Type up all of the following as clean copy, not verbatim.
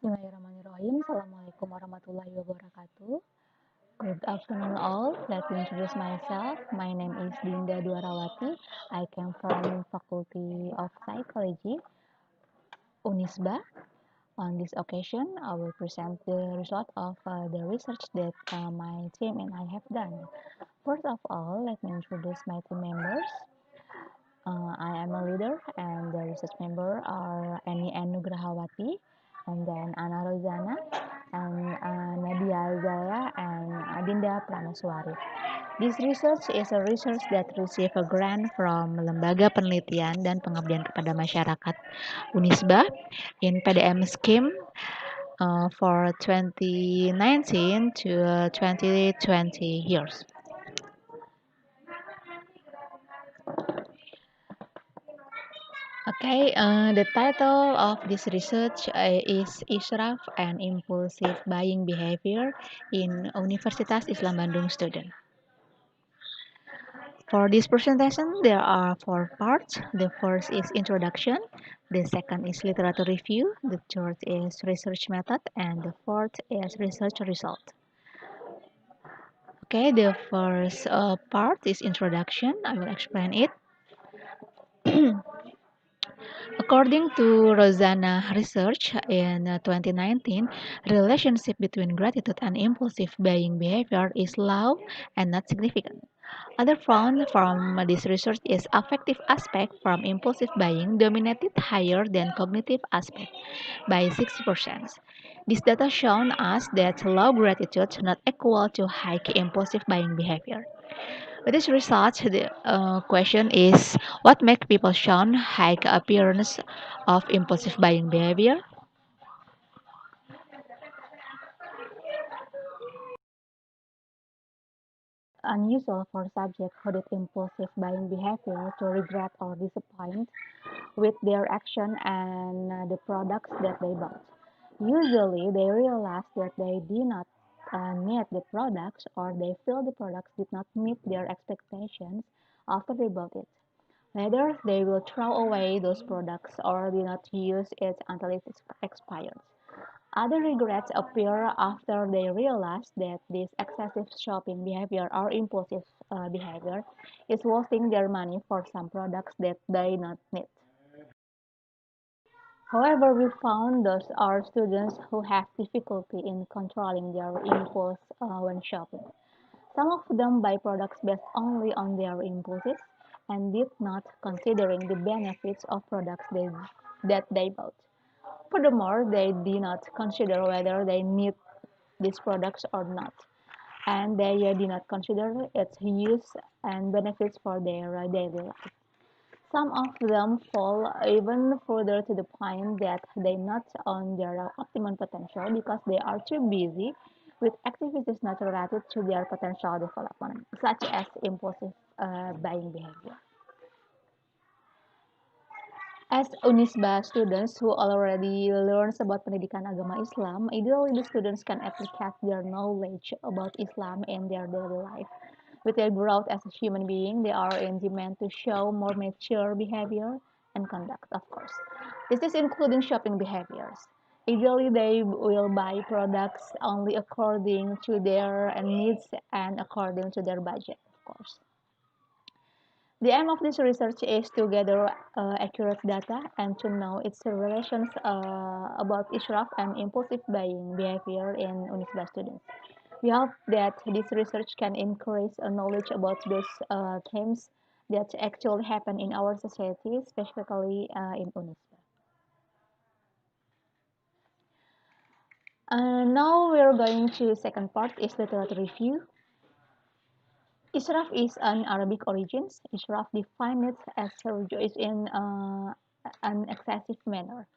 Bismillahirrahmanirrahim. Assalamualaikum warahmatullahi wabarakatuh. Good afternoon all. Let me introduce myself. My name is Dinda Dwarawati. I came from Faculty of Psychology, Unisba. On this occasion, I will present the result of the research that my team and I have done. First of all, let me introduce my team members. I am a leader, and the research member are Annie Nugrahawati, and then Anna Rozana, and Nadia Zaya, and Adinda Pranaswari. This research is a research that received a grant from Lembaga Penelitian dan Pengabdian kepada Masyarakat Unisba in PDM scheme for 2019 to 2020 years. Okay, the title of this research is Israf and Impulsive Buying Behavior in Universitas Islam Bandung Student. For this presentation, there are 4 parts. The first is introduction, the second is literature review, the third is research method, and the fourth is research result. Okay, the first part is introduction. I will explain it. According to Rosanna research in 2019, relationship between gratitude and impulsive buying behavior is low and not significant. Other found from this research is affective aspect from impulsive buying dominated higher than cognitive aspect by 60%. This data shown us that low gratitude not equal to high impulsive buying behavior. With this research, the question is what makes people show high appearance of impulsive buying behavior? Unusual for subjects who did impulsive buying behavior to regret or disappoint with their action and the products that they bought. Usually, they realize that they did not need the products or they feel the products did not meet their expectations after they bought it. Later, they will throw away those products or do not use it until it expires. Other regrets appear after they realize that this excessive shopping behavior or impulsive behavior is wasting their money for some products that they not need. However, we found those are students who have difficulty in controlling their impulse when shopping. Some of them buy products based only on their impulses and did not considering the benefits of products that they bought. Furthermore, they did not consider whether they need these products or not, and they did not consider its use and benefits for their daily life. Some of them fall even further to the point that they not own their optimum potential because they are too busy with activities not related to their potential development, such as impulsive buying behavior. As Unisba students who already learns about pendidikan agama Islam, ideally the students can apply their knowledge about Islam in their daily life. With their growth as a human being, they are in demand to show more mature behavior and conduct, of course. This is including shopping behaviors. Ideally, they will buy products only according to their needs and according to their budget, of course. The aim of this research is to gather accurate data and to know its relations about israf and impulsive buying behavior in Unisba students. We hope that this research can increase knowledge about those themes that actually happen in our society, specifically in Unisba. Now we're going to second part is literature review. Israf is an Arabic origins. Israf defined as is in an excessive manner.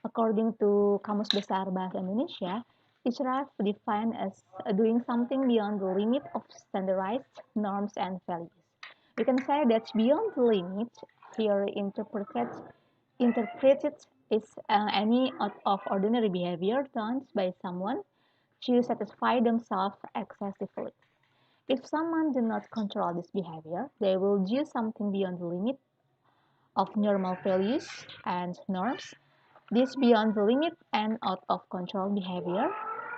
According to Kamus Besar Bahasa Indonesia, israf defined as doing something beyond the limit of standardized norms and values. We can say that beyond the limit here interpreted is any out of ordinary behavior done by someone to satisfy themselves excessively. If someone does not control this behavior, they will do something beyond the limit of normal values and norms, This beyond the limit and out of control behavior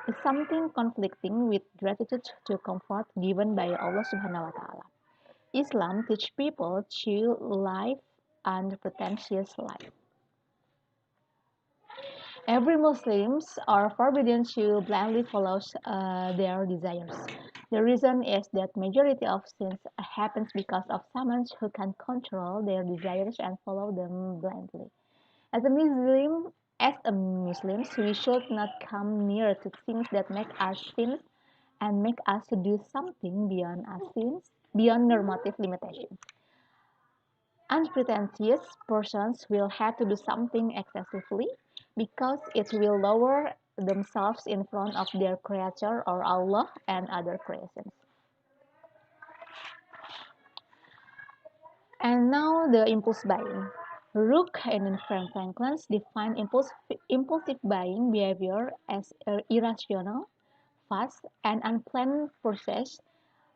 is something conflicting with gratitude to comfort given by Allah Subhanahu wa Ta'ala. Islam teach people to live unpretentious life. Every Muslims are forbidden to blindly follow their desires. The reason is that majority of sins happens because of someone who can control their desires and follow them blindly. As a Muslim, as a Muslims, we should not come near to things that make us sin and make us do something beyond our sins, beyond normative limitations. Unpretentious persons will have to do something excessively because it will lower themselves in front of their creator or Allah and other creations. And now the impulse buying. Rook and Franklin define impulsive buying behavior as irrational, fast, and unplanned process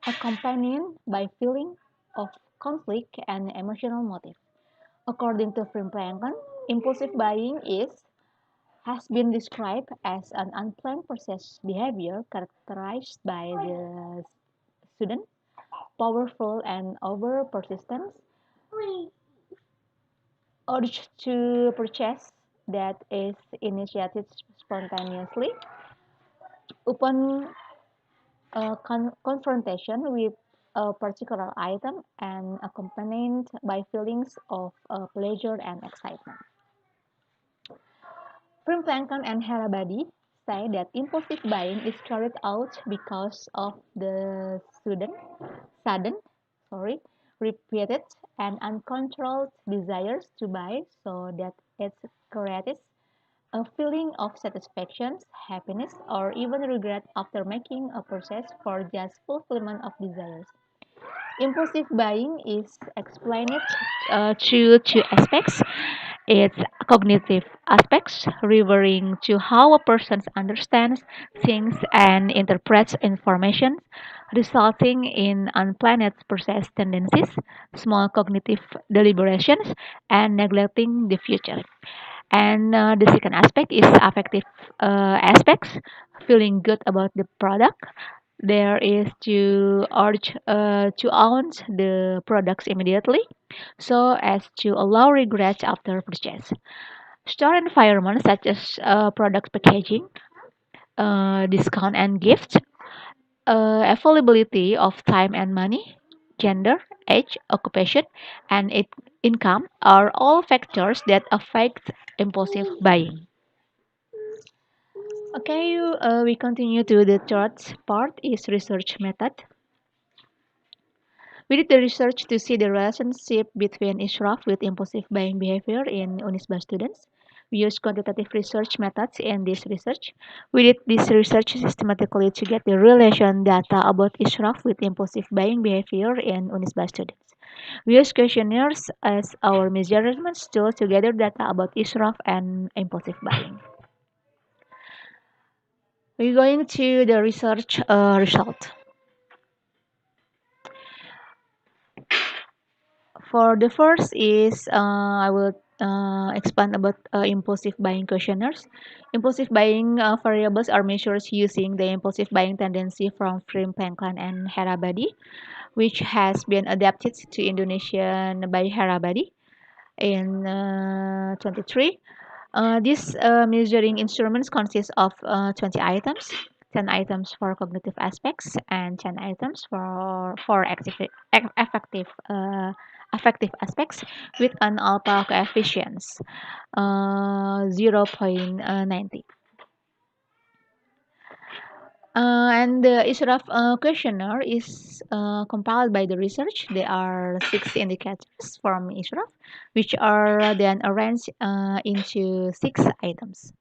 accompanied by feeling of conflict and emotional motive. According to Franklin, impulsive buying has been described as an unplanned process behavior characterized by the sudden, powerful, and over persistent urge to purchase that is initiated spontaneously upon confrontation with a particular item and accompanied by feelings of pleasure and excitement. Primplankton and Harabadi say that impulsive buying is carried out because of the sudden, repeated and uncontrolled desires to buy, so that it creates a feeling of satisfaction, happiness, or even regret after making a purchase for just fulfillment of desires. Impulsive buying is explained through two aspects. Its cognitive aspects, referring to how a person understands, thinks, and interprets information, resulting in unplanned process tendencies, small cognitive deliberations, and neglecting the future. And the second aspect is affective aspects, feeling good about the product. There is to urge to own the products immediately, so as to allow regrets after purchase. Store environment such as product packaging, discount and gifts, availability of time and money, gender, age, occupation, and income are all factors that affect impulsive buying. Okay, we continue to the third part is research method. We did the research to see the relationship between israf with impulsive buying behavior in Unisba students. We used quantitative research methods in this research. We did this research systematically to get the relation data about israf with impulsive buying behavior in Unisba students. We used questionnaires as our measurement tool to gather data about israf and impulsive buying. We're going to the research result. For the first is I will expand about impulsive buying questionnaires. Impulsive buying variables are measures using the impulsive buying tendency from Frim Pengkan and Herabadi, which has been adapted to Indonesian by Herabadi in 23. These measuring instruments consist of 20 items, 10 items for cognitive aspects, and 10 items for effective affective aspects with an alpha coefficient 0.90. And the ISRAF questionnaire is compiled by the research. There are 6 indicators from ISRAF, which are then arranged into 6 items.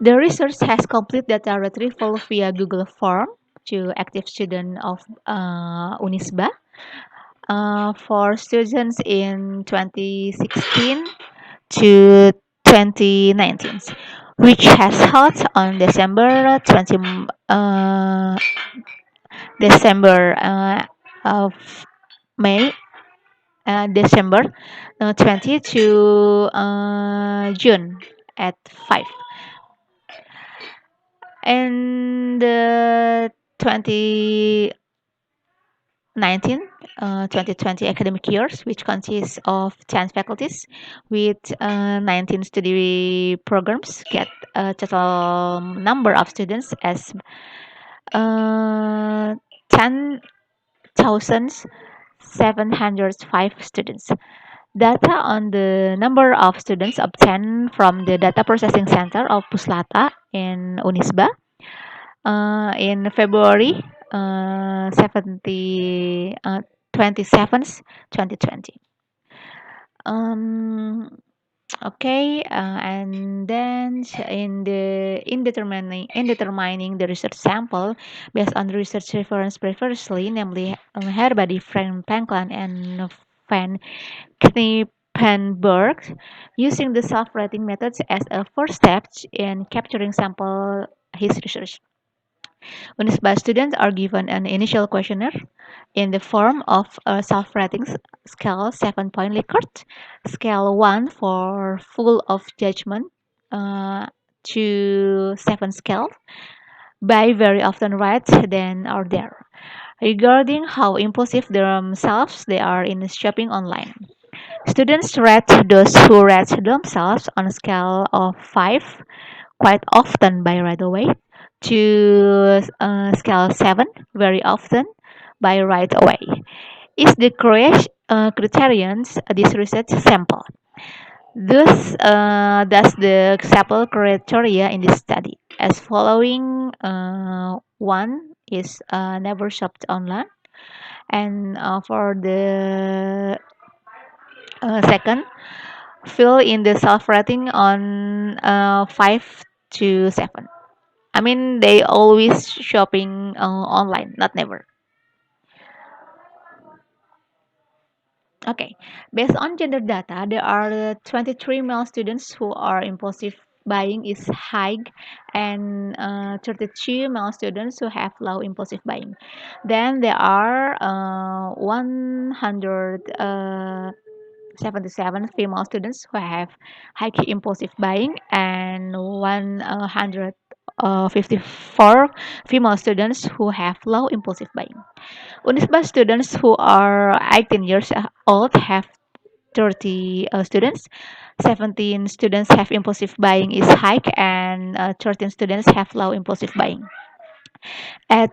The research has complete data retrieval via Google Form to active students of Unisba for students in 2016 to 2019, which has held on December of May December 20 to June at 5. And the 2020 academic years, which consists of 10 faculties with 19 study programs, get a total number of students as 10,705 students. Data on the number of students obtained from the Data Processing Center of Puslata in Unisba in February 27th, 2020. Um, okay, and then in determining the research sample based on the research reference previously, namely Herbadi, Frank Panklan, and Van Knippenberg, using the self-rating methods as a first step in capturing sample his research. Unisba students are given an initial questionnaire in the form of a self-rating scale 7-point Likert, scale 1 for full of judgment, to 7 scale by very often right, then or there, regarding how impulsive themselves they are in shopping online. Students rate those who rate themselves on a scale of 5 quite often by right away to scale 7 very often by right away is the criterions this research sample. Thus the sample criteria in this study as following: one is never shopped online, and for the second, fill in the self rating on 5 to 7. I mean, they always shopping online, not never. Okay, based on gender data, there are 23 male students who are impulsive buying is high, and 32 male students who have low impulsive buying. Then there are 177 female students who have high impulsive buying, and 154 female students who have low impulsive buying. Unisba students who are 18 years old have 30 students. 17 students have impulsive buying is high, and 13 students have low impulsive buying. At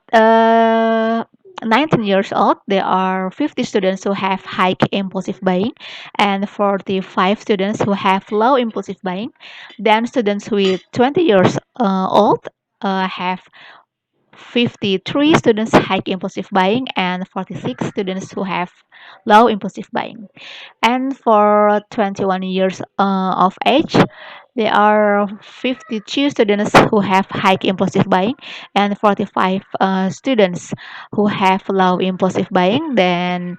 19 years old, there are 50 students who have high impulsive buying and 45 students who have low impulsive buying. Then students with 20 years old have 53 students high impulsive buying and 46 students who have low impulsive buying. And for 21 years of age, there are 52 students who have high impulsive buying and 45 students who have low impulsive buying. Then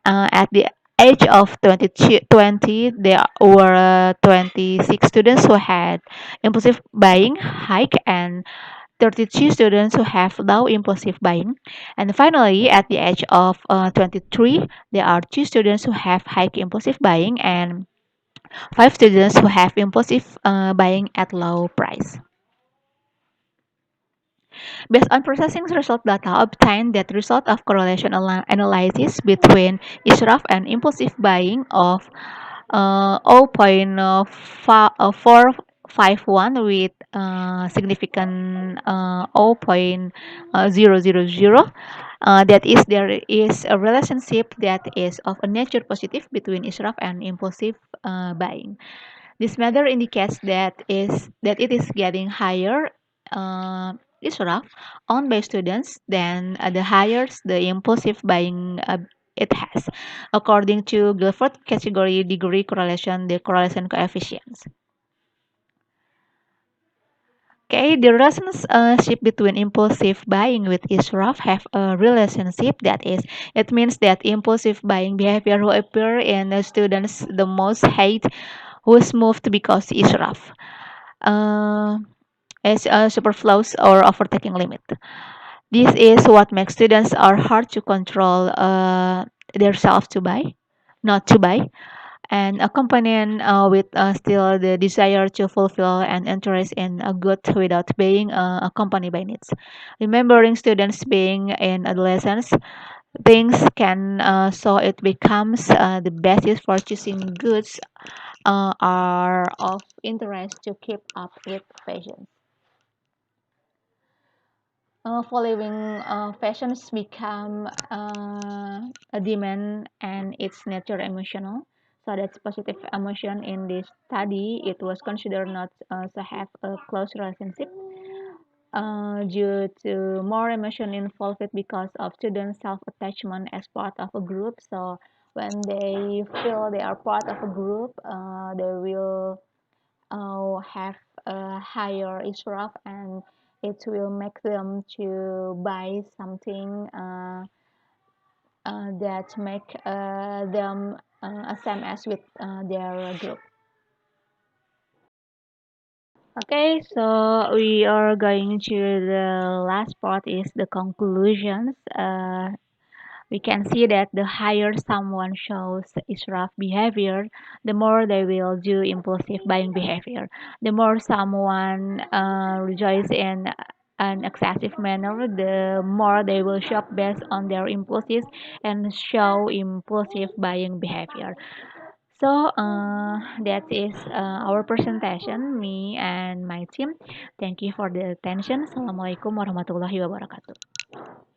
at the age of 20, there were 26 students who had impulsive buying high and 32 students who have low impulsive buying. And finally, at the age of 23, there are 2 students who have high impulsive buying and 5 students who have impulsive buying at low price. Based on processing result data obtained that result of correlation analysis between israf and impulsive buying of 0.451 with significant 0.000. That is, there is a relationship that is of a nature positive between israf and impulsive buying. This matter indicates that it is getting higher israf owned by students, then the higher the impulsive buying it has, according to Guilford category degree correlation, the correlation coefficients. Okay, the relationship between impulsive buying with israf have a relationship that is, it means that impulsive buying behavior who appear in the students the most hate who's moved because israf. As a superflows or overtaking limit. This is what makes students are hard to control themselves to buy. not to buy, and a companion with still the desire to fulfill an interest in a good without being accompanied by needs. Remembering students being in adolescence, things can so it becomes the basis for choosing goods are of interest to keep up with fashion. Following fashions become a demand and its nature emotional. So that's positive emotion in this study. It was considered not to have a close relationship due to more emotion involved because of student self-attachment as part of a group. So when they feel they are part of a group, they will have a higher israf and it will make them to buy something that make them same as with their group. Okay, so we are going to the last part is the conclusions. We can see that the higher someone shows israf behavior, the more they will do impulsive buying behavior. The more someone rejoices in an excessive manner, the more they will shop based on their impulses and show impulsive buying behavior. So that is our presentation, me and my team. Thank you for the attention. Assalamualaikum warahmatullahi wabarakatuh.